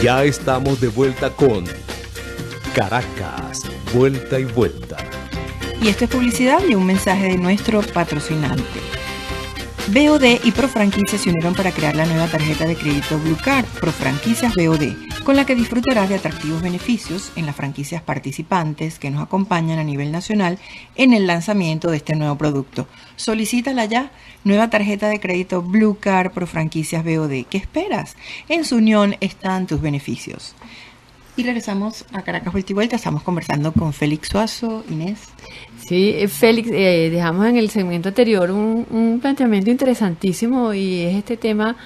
Ya estamos de vuelta con Caracas, vuelta y vuelta. Y esto es publicidad y un mensaje de nuestro patrocinante. BOD y Profranquicias se unieron para crear la nueva tarjeta de crédito Blue Card, Profranquicias BOD, con la que disfrutarás de atractivos beneficios en las franquicias participantes que nos acompañan a nivel nacional en el lanzamiento de este nuevo producto. Solicítala ya, nueva tarjeta de crédito Blue Card Profranquicias BOD. ¿Qué esperas? En su unión están tus beneficios. Y regresamos a Caracas Vuelta y Vuelta. Estamos conversando con Félix Suazo, Inés. Sí, Félix, dejamos en el segmento anterior un planteamiento interesantísimo y es este tema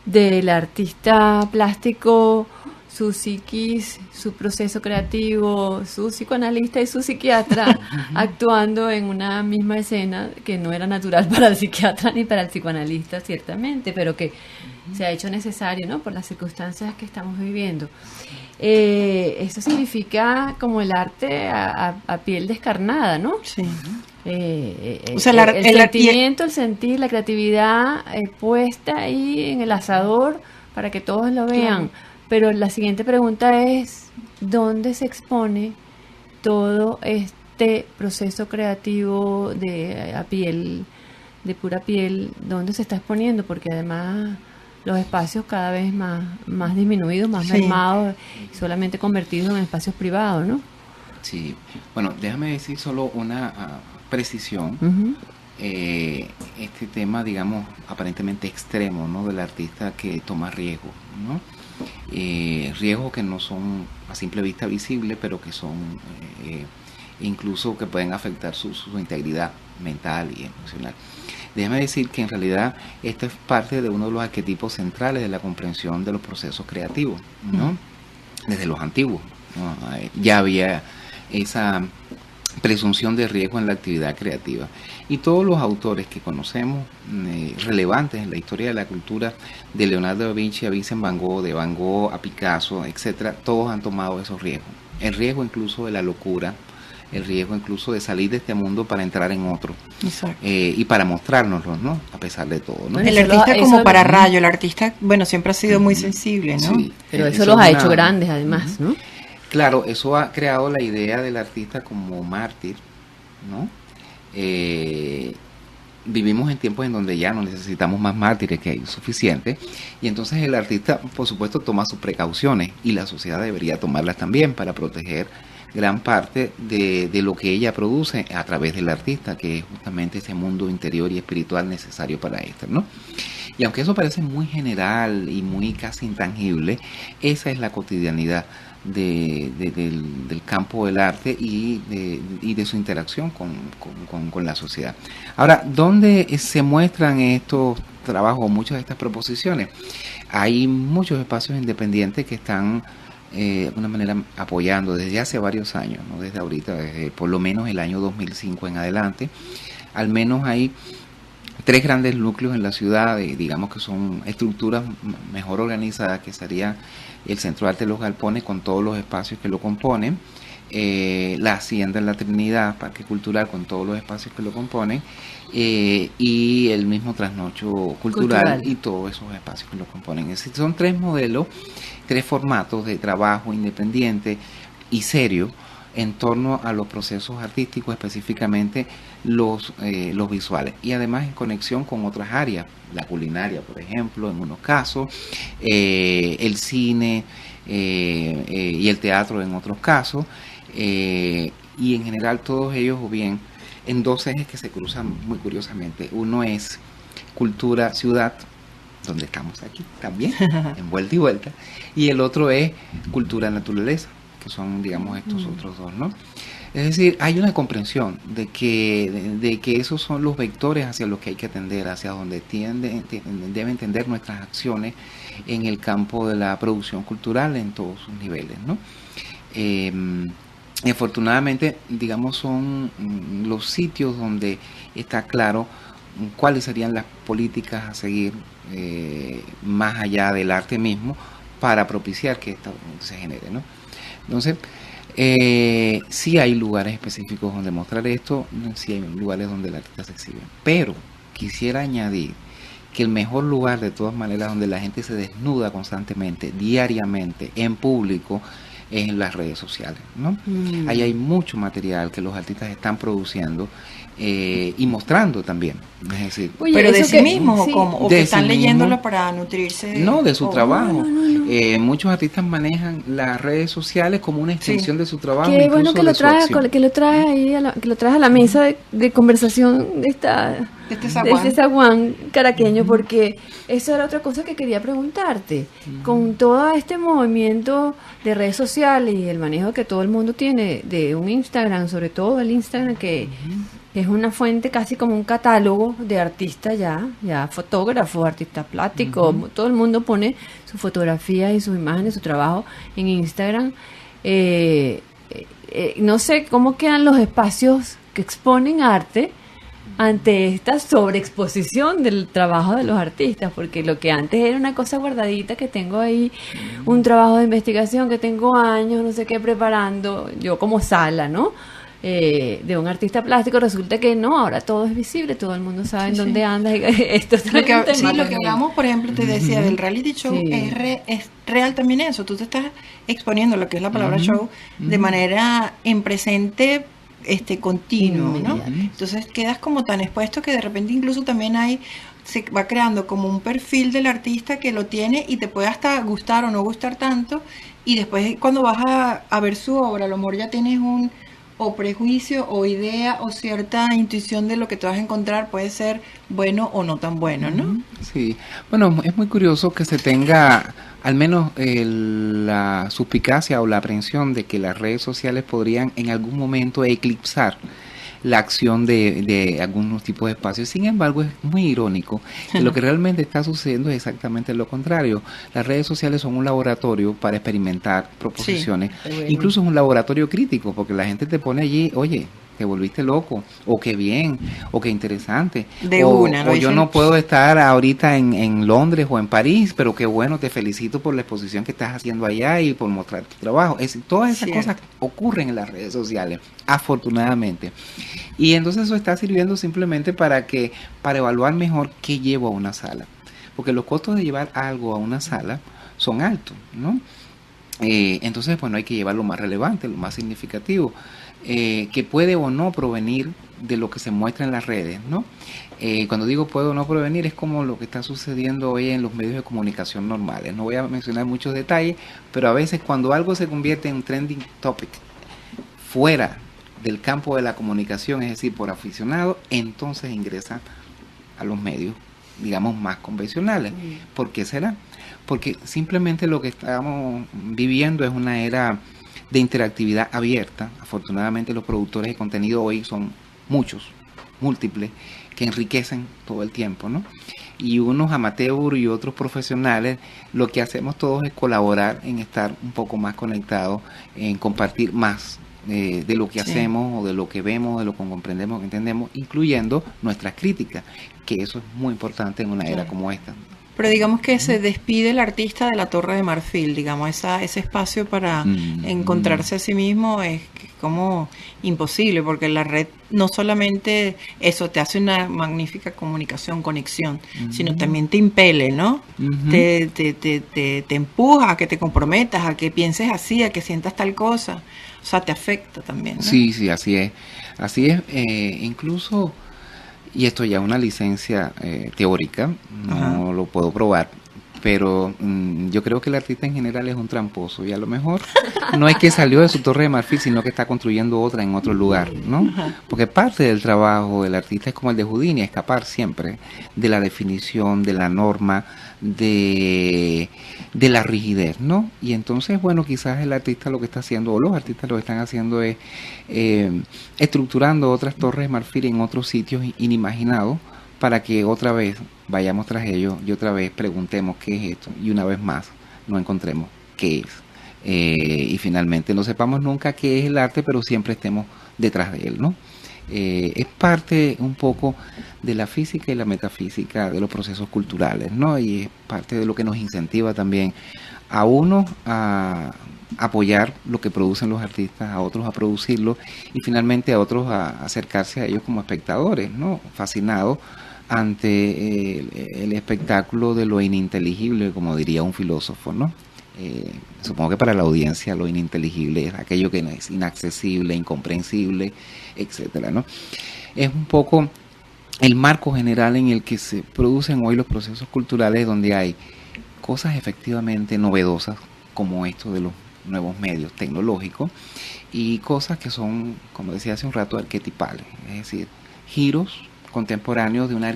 del artista plástico, su psiquis, su proceso creativo, su psicoanalista y su psiquiatra actuando en una misma escena que no era natural para el psiquiatra ni para el psicoanalista, ciertamente, pero que se ha hecho necesario, ¿no?, por las circunstancias que estamos viviendo. Eso significa como el arte a piel descarnada, ¿no? Sí. O sea, el sentimiento, el sentir, la creatividad puesta ahí en el asador para que todos lo vean. Claro. Pero la siguiente pregunta es, ¿dónde se expone todo este proceso creativo a piel, de pura piel? ¿Dónde se está exponiendo? Porque además los espacios cada vez más disminuidos, más mermados, solamente convertidos en espacios privados, ¿no? Sí, bueno, déjame decir solo una precisión. Uh-huh. Este tema, digamos, aparentemente extremo, ¿no?, del artista que toma riesgo, ¿no? Riesgos que no son a simple vista visibles, pero que son incluso que pueden afectar su integridad mental y emocional. Déjame decir que en realidad esto es parte de uno de los arquetipos centrales de la comprensión de los procesos creativos, ¿no? Desde los antiguos, ¿no? Ya había esa presunción de riesgo en la actividad creativa. Y todos los autores que conocemos, relevantes en la historia de la cultura, de Leonardo da Vinci a Vincent Van Gogh, de Van Gogh a Picasso, etcétera, todos han tomado esos riesgos. El riesgo incluso de la locura, el riesgo incluso de salir de este mundo para entrar en otro. Exacto. Y para mostrárnoslo, ¿no?, a pesar de todo, ¿no? El artista como para rayo, el artista, bueno, siempre ha sido muy sensible, ¿no? Sí, pero eso los ha hecho grandes además, ¿no? Claro, eso ha creado la idea del artista como mártir, ¿no? Vivimos en tiempos en donde ya no necesitamos más mártires, que hay suficiente, y entonces el artista, por supuesto, toma sus precauciones, y la sociedad debería tomarlas también para proteger gran parte de lo que ella produce a través del artista, que es justamente ese mundo interior y espiritual necesario para esto, ¿no? Y aunque eso parece muy general y muy casi intangible, esa es la cotidianidad del campo del arte y de su interacción con la sociedad. Ahora, ¿dónde se muestran estos trabajos, muchas de estas proposiciones? Hay muchos espacios independientes que están de alguna manera apoyando desde hace varios años, no desde ahorita, desde por lo menos el año 2005 en adelante. Al menos hay 3 grandes núcleos en la ciudad, digamos que son estructuras mejor organizadas, que sería el Centro de Arte de los Galpones con todos los espacios que lo componen, la Hacienda en la Trinidad, Parque Cultural con todos los espacios que lo componen, y el mismo Trasnocho Cultural y todos esos espacios que lo componen. Es decir, son 3 modelos, 3 formatos de trabajo independiente y serio en torno a los procesos artísticos, específicamente los visuales, y además en conexión con otras áreas, la culinaria, por ejemplo, en unos casos, el cine y el teatro en otros casos, y en general todos ellos, o bien en 2 ejes que se cruzan muy curiosamente. Uno es cultura ciudad, donde estamos aquí también, en vuelta y vuelta, y el otro es cultura naturaleza, que son, digamos, estos otros dos, ¿no? Es decir, hay una comprensión de que esos son los vectores hacia los que hay que atender, hacia donde deben tender nuestras acciones en el campo de la producción cultural en todos sus niveles, ¿no? Y afortunadamente, digamos, son los sitios donde está claro cuáles serían las políticas a seguir más allá del arte mismo para propiciar que esto se genere, ¿no? Entonces, sí hay lugares específicos donde mostrar esto, sí hay lugares donde el artista se exhibe, pero quisiera añadir que el mejor lugar de todas maneras donde la gente se desnuda constantemente, diariamente, en público, es en las redes sociales, ¿no? Ahí hay mucho material que los artistas están produciendo y mostrando también, es decir, oye, pero de sí mismos, sí. O que están leyéndolo mismo, para nutrirse. No, de su trabajo. No. Muchos artistas manejan las redes sociales como una extensión de su trabajo. Qué bueno que lo traes ahí, que lo traes a la mesa de conversación de este zaguán caraqueño, porque eso era otra cosa que quería preguntarte. Con todo este movimiento de redes sociales y el manejo que todo el mundo tiene de un Instagram, sobre todo el Instagram, que es una fuente casi como un catálogo de artistas ya fotógrafos, artistas plásticos, todo el mundo pone sus fotografías y sus imágenes, su trabajo en Instagram. No sé cómo quedan los espacios que exponen arte ante esta sobreexposición del trabajo de los artistas, porque lo que antes era una cosa guardadita, que tengo ahí un trabajo de investigación que tengo años, no sé qué, preparando, yo como sala, ¿no? De un artista plástico, resulta que no, ahora todo es visible, todo el mundo sabe en dónde anda. Esto lo que hablamos, por ejemplo, te decía, del reality show, es real también eso, tú te estás exponiendo lo que es la palabra show de manera en presente continuo, ¿no? Entonces quedas como tan expuesto que de repente incluso también se va creando como un perfil del artista que lo tiene y te puede hasta gustar o no gustar tanto, y después cuando vas a ver su obra, a lo mejor ya tienes o prejuicio o idea o cierta intuición de lo que te vas a encontrar, puede ser bueno o no tan bueno, ¿no? Sí, bueno, es muy curioso que se tenga al menos la suspicacia o la aprehensión de que las redes sociales podrían en algún momento eclipsar la acción de algunos tipos de espacios. Sin embargo, es muy irónico que lo que realmente está sucediendo es exactamente lo contrario. Las redes sociales son un laboratorio para experimentar proposiciones, incluso es un laboratorio crítico, porque la gente te pone allí, oye, te volviste loco, o qué bien, o qué interesante, o yo no puedo estar ahorita en Londres o en París, pero qué bueno, te felicito por la exposición que estás haciendo allá y por mostrar tu trabajo. Todas esas cosas ocurren en las redes sociales, afortunadamente, y entonces eso está sirviendo simplemente para evaluar mejor qué llevo a una sala, porque los costos de llevar algo a una sala son altos, ¿no? Entonces, bueno, hay que llevar lo más relevante, lo más significativo, que puede o no provenir de lo que se muestra en las redes, ¿no? Cuando digo puede o no provenir, es como lo que está sucediendo hoy en los medios de comunicación normales. No voy a mencionar muchos detalles, pero a veces cuando algo se convierte en un trending topic fuera del campo de la comunicación, es decir, por aficionado, entonces ingresa a los medios, digamos, más convencionales. ¿Por qué será? Porque simplemente lo que estamos viviendo es una era de interactividad abierta. Afortunadamente los productores de contenido hoy son muchos, múltiples, que enriquecen todo el tiempo, ¿no? Y unos amateurs y otros profesionales, lo que hacemos todos es colaborar en estar un poco más conectados, en compartir más de lo que hacemos, o de lo que vemos, de lo que comprendemos, que entendemos, incluyendo nuestras críticas, que eso es muy importante en una era como esta. Pero digamos que se despide el artista de la Torre de Marfil, digamos, ese espacio para encontrarse a sí mismo es como imposible, porque la red no solamente eso te hace una magnífica comunicación, conexión, sino también te impele, ¿no? Te empuja a que te comprometas, a que pienses así, a que sientas tal cosa, o sea, te afecta también, ¿no? Sí, así es, incluso... Y esto ya es una licencia teórica, no lo puedo probar, pero yo creo que el artista en general es un tramposo, y a lo mejor no es que salió de su Torre de Marfil, sino que está construyendo otra en otro lugar, ¿no? Porque parte del trabajo del artista es como el de Houdini, escapar siempre de la definición, de la norma, de la rigidez, ¿no? Y entonces, bueno, quizás el artista lo que está haciendo, o los artistas lo que están haciendo es estructurando otras torres de marfil en otros sitios inimaginados, para que otra vez vayamos tras ellos y otra vez preguntemos qué es esto, y una vez más no encontremos qué es, y finalmente no sepamos nunca qué es el arte, pero siempre estemos detrás de él, ¿no? Es parte un poco de la física y la metafísica de los procesos culturales, ¿no? Y es parte de lo que nos incentiva también a unos a apoyar lo que producen los artistas, a otros a producirlo, y finalmente a otros a acercarse a ellos como espectadores, ¿no? Fascinados ante el espectáculo de lo ininteligible, como diría un filósofo, ¿no? Supongo que para la audiencia lo ininteligible es aquello que es inaccesible, incomprensible, etcétera, ¿no? Es un poco el marco general en el que se producen hoy los procesos culturales, donde hay cosas efectivamente novedosas, como esto de los nuevos medios tecnológicos, y cosas que son, como decía hace un rato, arquetipales, es decir, giros contemporáneos de una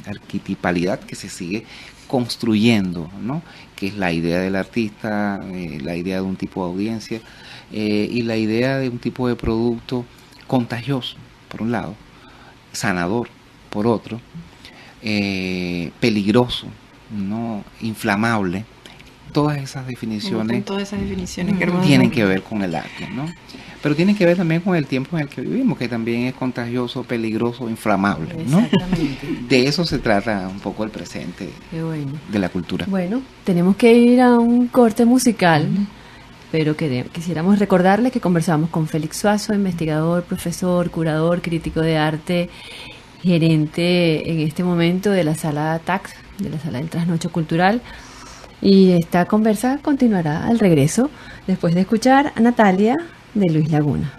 arquetipalidad que se sigue construyendo, ¿no? Que es la idea del artista, la idea de un tipo de audiencia, y la idea de un tipo de producto contagioso, por un lado, sanador, por otro, peligroso, ¿no? Inflamable. Todas esas definiciones, tienen que ver con el arte, ¿no? Pero tienen que ver también con el tiempo en el que vivimos, que también es contagioso, peligroso, inflamable, ¿no? Exactamente. De eso se trata un poco el presente. Qué bueno. De la cultura. Bueno, tenemos que ir a un corte musical, pero quisiéramos recordarles que conversamos con Félix Suazo, investigador, profesor, curador, crítico de arte, gerente en este momento de la sala TAC, de la sala del Trasnocho Cultural. Y esta conversa continuará al regreso, después de escuchar a Natalia de Luis Laguna.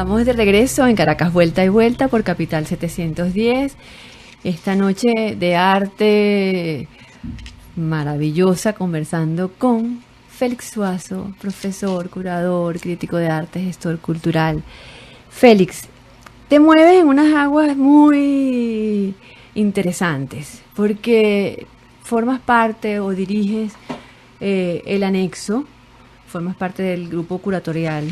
Estamos de regreso en Caracas Vuelta y Vuelta por Capital 710. Esta noche de arte maravillosa conversando con Félix Suazo, profesor, curador, crítico de arte, gestor cultural. Félix, te mueves en unas aguas muy interesantes porque formas parte o diriges el anexo, formas parte del grupo curatorial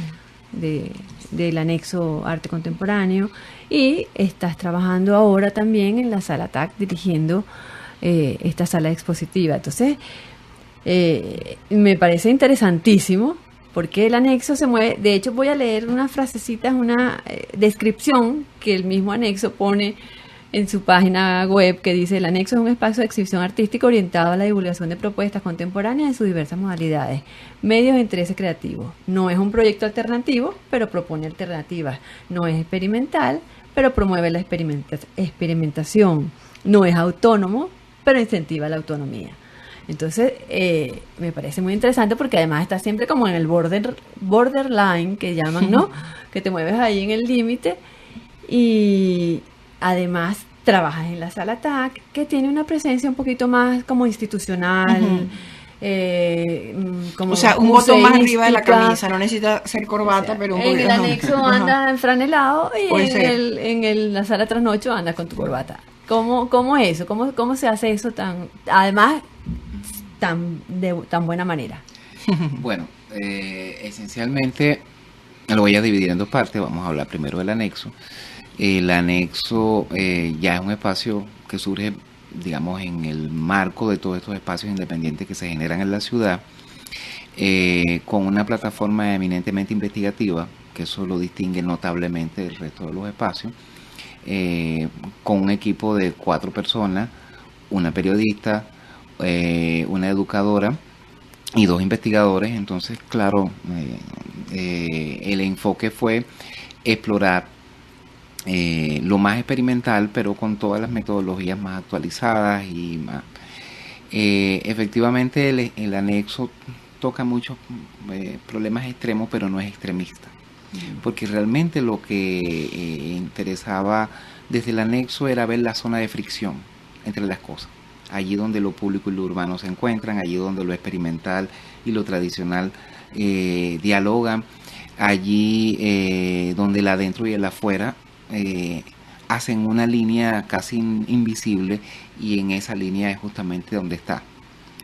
del anexo Arte Contemporáneo y estás trabajando ahora también en la Sala TAC dirigiendo esta sala expositiva. Entonces, me parece interesantísimo porque el anexo se mueve. De hecho, voy a leer unas frasecitas, una descripción que el mismo anexo pone en su página web, que dice: el anexo es un espacio de exhibición artística orientado a la divulgación de propuestas contemporáneas en sus diversas modalidades, medios e intereses creativos. No es un proyecto alternativo, pero propone alternativas. No es experimental, pero promueve la experimentación. No es autónomo, pero incentiva la autonomía. Entonces, me parece muy interesante porque además está siempre como en el borderline, que llaman, ¿no? Que te mueves ahí en el límite y además trabajas en la Sala TAC, que tiene una presencia un poquito más como institucional, como, o sea, un botón más arriba de la camisa, no necesita ser corbata, o sea, pero un poquito. En el anexo andas enfranelado y en la sala trasnocho andas con tu corbata. ¿Cómo es eso? ¿Cómo se hace eso además de tan buena manera? Bueno, esencialmente lo voy a dividir en dos partes. Vamos a hablar primero del anexo. El anexo ya es un espacio que surge, digamos, en el marco de todos estos espacios independientes que se generan en la ciudad, con una plataforma eminentemente investigativa, que eso lo distingue notablemente del resto de los espacios, con un equipo de 4 personas, una periodista, una educadora y 2 investigadores. Entonces, claro, el enfoque fue explorar lo más experimental, pero con todas las metodologías más actualizadas y más. Efectivamente, el anexo toca muchos problemas extremos, pero no es extremista, porque realmente lo que interesaba desde el anexo era ver la zona de fricción entre las cosas, allí donde lo público y lo urbano se encuentran, allí donde lo experimental y lo tradicional dialogan, allí donde el adentro y el afuera hacen una línea casi invisible, y en esa línea es justamente donde está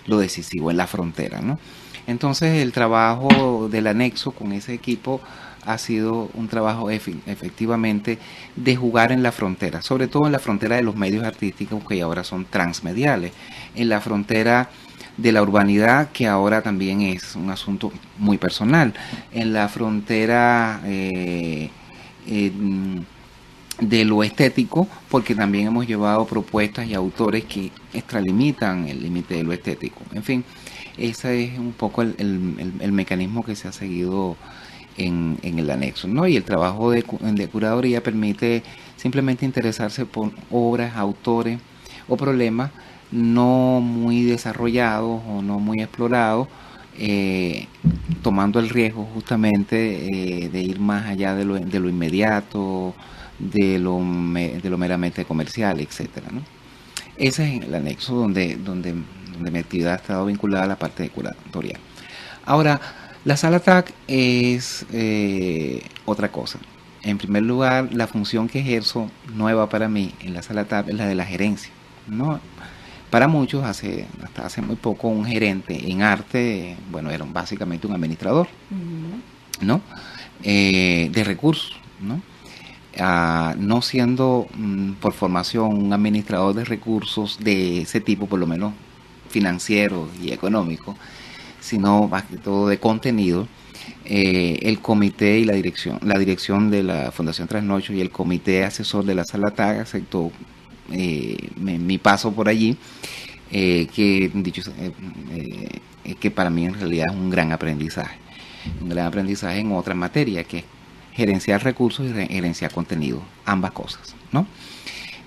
lo decisivo, en la frontera, ¿no? Entonces, el trabajo del anexo con ese equipo ha sido un trabajo efectivamente de jugar en la frontera, sobre todo en la frontera de los medios artísticos, que ahora son transmediales, en la frontera de la urbanidad, que ahora también es un asunto muy personal, en la frontera de lo estético, porque también hemos llevado propuestas y autores que extralimitan el límite de lo estético. En fin, ese es un poco el mecanismo que se ha seguido en el anexo, ¿no? Y el trabajo de curaduría permite simplemente interesarse por obras, autores o problemas no muy desarrollados o no muy explorados, tomando el riesgo justamente de ir más allá de lo inmediato, de lo meramente comercial, etcétera, ¿no? Ese es el anexo donde mi actividad ha estado vinculada a la parte de curatorial. Ahora, la Sala TAC es otra cosa. En primer lugar, la función que ejerzo, nueva para mí, en la Sala TAC, es la de la gerencia, ¿no? Para muchos, hasta hace muy poco, un gerente en arte, bueno, era básicamente un administrador, ¿no? De recursos, ¿no? No siendo por formación un administrador de recursos de ese tipo, por lo menos financiero y económico, sino más que todo de contenido. El comité y la dirección de la Fundación Trasnocho y el comité asesor de la Sala TAC aceptó mi paso por allí, que para mí en realidad es un gran aprendizaje en otra materia, que es gerenciar recursos y gerenciar contenido, ambas cosas, ¿no?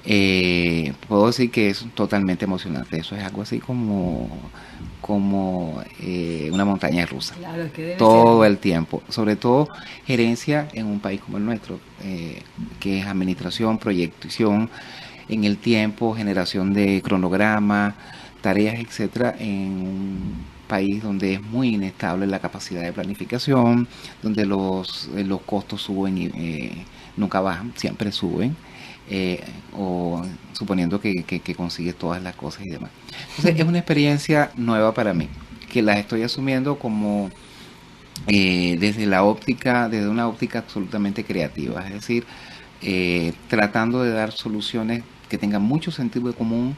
Puedo decir que es totalmente emocionante. Eso es algo así como una montaña rusa. Claro, es que debe Todo ser. el tiempo. Sobre todo gerencia en un país como el nuestro, que es administración, proyección en el tiempo, generación de cronograma, tareas, etcétera, en un país donde es muy inestable la capacidad de planificación, donde los costos suben y nunca bajan, siempre suben, o suponiendo que consigues todas las cosas y demás. Entonces es una experiencia nueva para mí, que la estoy asumiendo como desde una óptica absolutamente creativa, es decir, tratando de dar soluciones que tengan mucho sentido común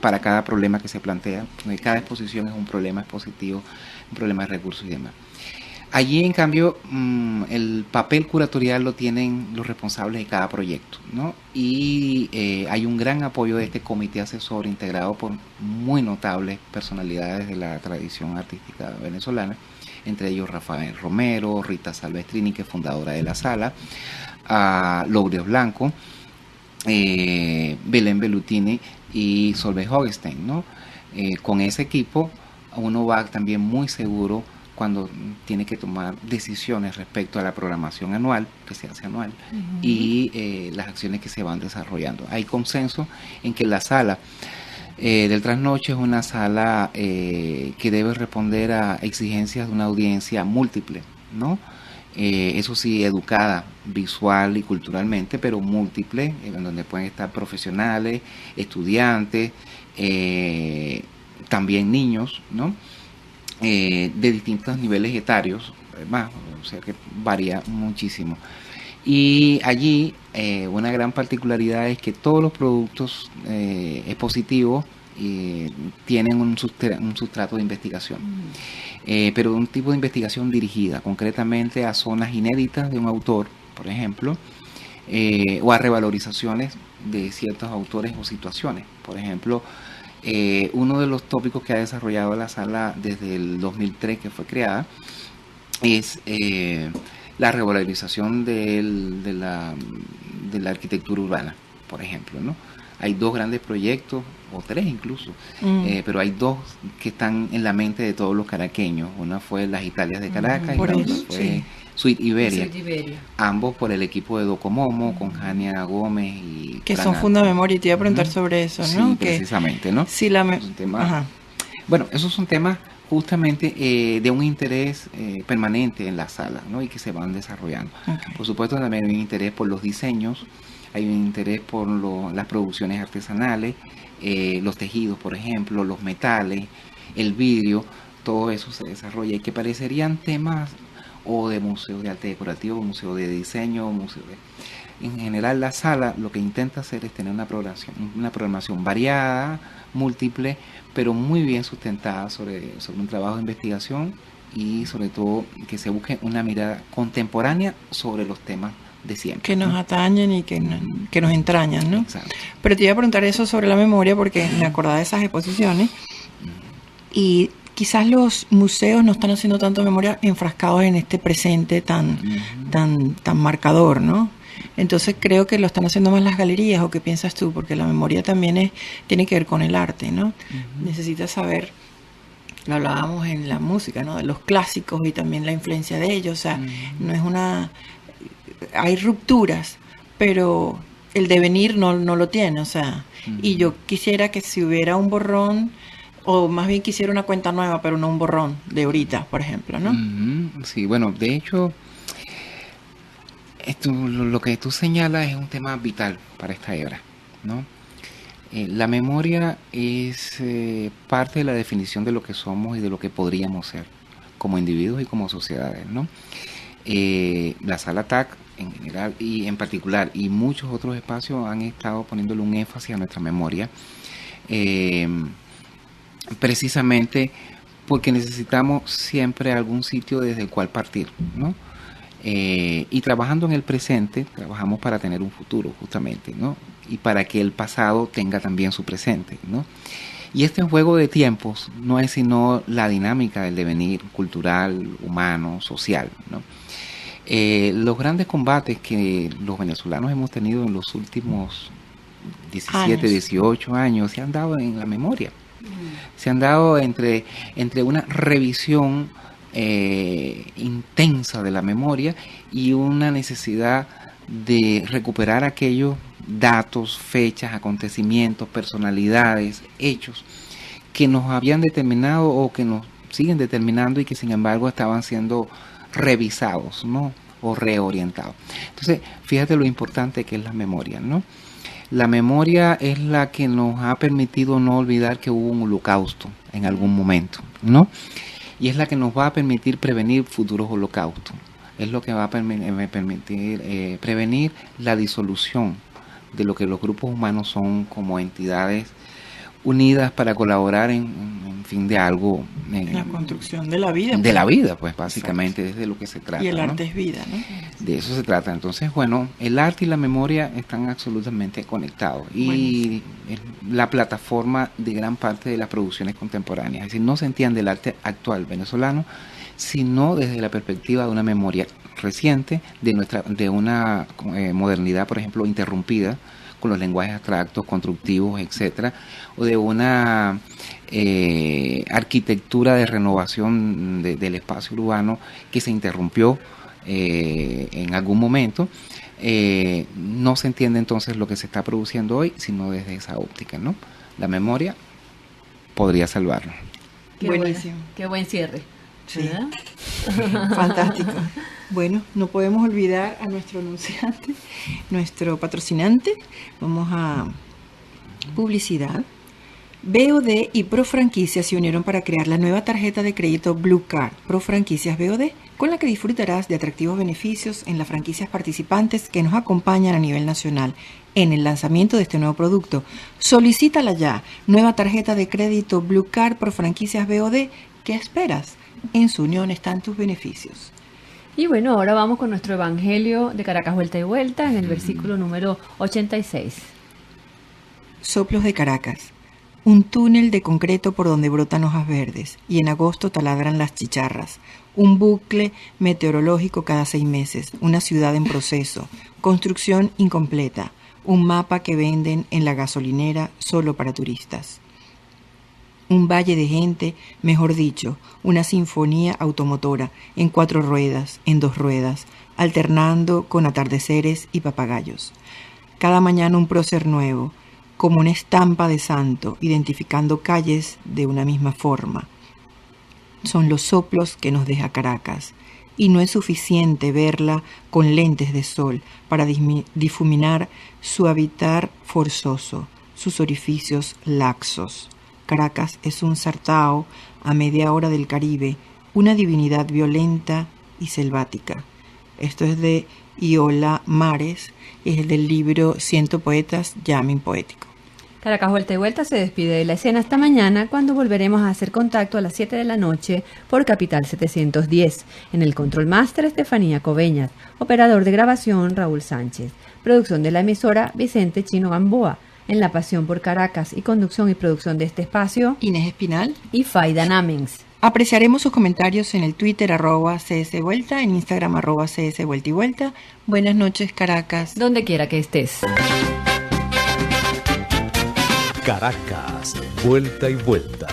para cada problema que se plantea. Cada exposición es un problema expositivo, un problema de recursos y demás. Allí, en cambio, el papel curatorial lo tienen los responsables de cada proyecto, ¿no? Y hay un gran apoyo de este comité asesor integrado por muy notables personalidades de la tradición artística venezolana, entre ellos Rafael Romero, Rita Salvestrini, que es fundadora de la sala, Lourdes Blanco, Belén Bellutini y Solveig Hogestein, ¿no? Con ese equipo uno va también muy seguro cuando tiene que tomar decisiones respecto a la programación anual, que se hace anual, y las acciones que se van desarrollando. Hay consenso en que la sala del trasnoche es una sala que debe responder a exigencias de una audiencia múltiple, ¿no? Eso sí, educada visual y culturalmente, pero múltiple, en donde pueden estar profesionales, estudiantes, también niños, ¿no? De distintos niveles etarios, además, o sea que varía muchísimo. Y allí una gran particularidad es que todos los productos expositivos tienen un sustrato de investigación, pero un tipo de investigación dirigida concretamente a zonas inéditas de un autor, por ejemplo, o a revalorizaciones de ciertos autores o situaciones. Por ejemplo, uno de los tópicos que ha desarrollado la sala desde el 2003 que fue creada es la revalorización de la arquitectura urbana, por ejemplo, ¿no? Hay dos grandes proyectos, o tres incluso, pero hay dos que están en la mente de todos los caraqueños. Una fue Las Italias de Caracas y la otra fue Suite Iberia. Ambos por el equipo de Docomomo, con Jania Gómez y... Que son Fundamemoria, y te iba a preguntar sobre eso, ¿no? Sí, precisamente, ¿no? Sí, bueno, esos son temas justamente de un interés permanente en la sala, ¿no? Y que se van desarrollando. Okay. Por supuesto, también hay un interés por los diseños, hay un interés por las producciones artesanales, los tejidos, por ejemplo, los metales, el vidrio, todo eso se desarrolla y que parecerían temas o de museo de arte decorativo, museo de diseño, museo de... En general, la sala lo que intenta hacer es tener una programación variada, múltiple, pero muy bien sustentada sobre un trabajo de investigación y sobre todo que se busque una mirada contemporánea sobre los temas de siempre. Que nos atañen y que nos entrañan, ¿no? Exacto. Pero te iba a preguntar eso sobre la memoria porque me acordaba de esas exposiciones y quizás los museos no están haciendo tanto memoria enfrascados en este presente tan marcador, ¿no? Entonces creo que lo están haciendo más las galerías, ¿o qué piensas tú? Porque la memoria también tiene que ver con el arte, ¿no? Necesitas saber, lo hablábamos en la música, ¿no? De los clásicos y también la influencia de ellos, o sea, no es una... Hay rupturas, pero el devenir no lo tiene, o sea, y yo quisiera que si hubiera un borrón, o más bien quisiera una cuenta nueva, pero no un borrón de ahorita, por ejemplo, ¿no? Sí, bueno, de hecho... lo que tú señalas es un tema vital para esta era, ¿no? La memoria es parte de la definición de lo que somos y de lo que podríamos ser como individuos y como sociedades, ¿no? La sala TAC en general y en particular y muchos otros espacios han estado poniéndole un énfasis a nuestra memoria, precisamente porque necesitamos siempre algún sitio desde el cual partir, ¿no? Y trabajando en el presente, trabajamos para tener un futuro justamente, ¿no? Y para que el pasado tenga también su presente, ¿no? Y este juego de tiempos no es sino la dinámica del devenir cultural, humano, social, ¿no? Los grandes combates que los venezolanos hemos tenido en los últimos 17, 18 años, se han dado en la memoria. Se han dado entre una revisión intensa de la memoria y una necesidad de recuperar aquellos datos, fechas, acontecimientos, personalidades, hechos que nos habían determinado o que nos siguen determinando y que sin embargo estaban siendo revisados, ¿no? O reorientados. Entonces, fíjate lo importante que es la memoria, ¿no? La memoria es la que nos ha permitido no olvidar que hubo un holocausto en algún momento, ¿no? Y es la que nos va a permitir prevenir futuros holocaustos. Es lo que va a permitir prevenir la disolución de lo que los grupos humanos son como entidades unidas para colaborar en fin de algo. La construcción de la vida. De la vida, pues básicamente. Exacto. Es de lo que se trata. Y el arte, ¿no? Es vida, ¿no? De eso se trata. Entonces, bueno, el arte y la memoria están absolutamente conectados. Y es la plataforma de gran parte de las producciones contemporáneas. Es decir, no se entiende el arte actual venezolano, sino desde la perspectiva de una memoria reciente, de una modernidad, por ejemplo, interrumpida con los lenguajes abstractos, constructivos, etcétera, o de una arquitectura de renovación del espacio urbano que se interrumpió en algún momento. No se entiende entonces lo que se está produciendo hoy, sino desde esa óptica, ¿no? La memoria podría salvarlo. Buenísimo. Qué buen cierre. Sí. Fantástico. Bueno, no podemos olvidar a nuestro anunciante, nuestro patrocinante. Vamos a publicidad. BOD y Pro Franquicias se unieron para crear la nueva tarjeta de crédito Blue Card Pro Franquicias BOD, con la que disfrutarás de atractivos beneficios en las franquicias participantes que nos acompañan a nivel nacional en el lanzamiento de este nuevo producto. Solicítala ya. Nueva tarjeta de crédito Blue Card Pro Franquicias BOD. ¿Qué esperas? En su unión están tus beneficios. Y bueno, ahora vamos con nuestro Evangelio de Caracas Vuelta y Vuelta en el versículo número 86. Soplos de Caracas. Un túnel de concreto por donde brotan hojas verdes y en agosto taladran las chicharras. Un bucle meteorológico cada 6 meses. Una ciudad en proceso. Construcción incompleta. Un mapa que venden en la gasolinera solo para turistas. Un valle de gente, mejor dicho, una sinfonía automotora en 4 ruedas, en 2 ruedas, alternando con atardeceres y papagayos. Cada mañana un prócer nuevo, como una estampa de santo, identificando calles de una misma forma. Son los soplos que nos deja Caracas, y no es suficiente verla con lentes de sol para difuminar su habitar forzoso, sus orificios laxos. Caracas es un sartao a media hora del Caribe, una divinidad violenta y selvática. Esto es de Iola Mares, es el del libro 100 poetas, Jamming poético. Caracas Vuelta y Vuelta se despide de la escena hasta mañana, cuando volveremos a hacer contacto a las 7 de la noche por Capital 710. En el Control Master, Estefanía Coveñas. Operador de grabación, Raúl Sánchez. Producción de la emisora, Vicente Chino Gamboa. En la pasión por Caracas y conducción y producción de este espacio, Inés Espinal y Faida Namens. Apreciaremos sus comentarios en el Twitter @csvuelta, en Instagram @csvuelta y vuelta. Buenas noches, Caracas. Donde quiera que estés. Caracas, vuelta y vuelta.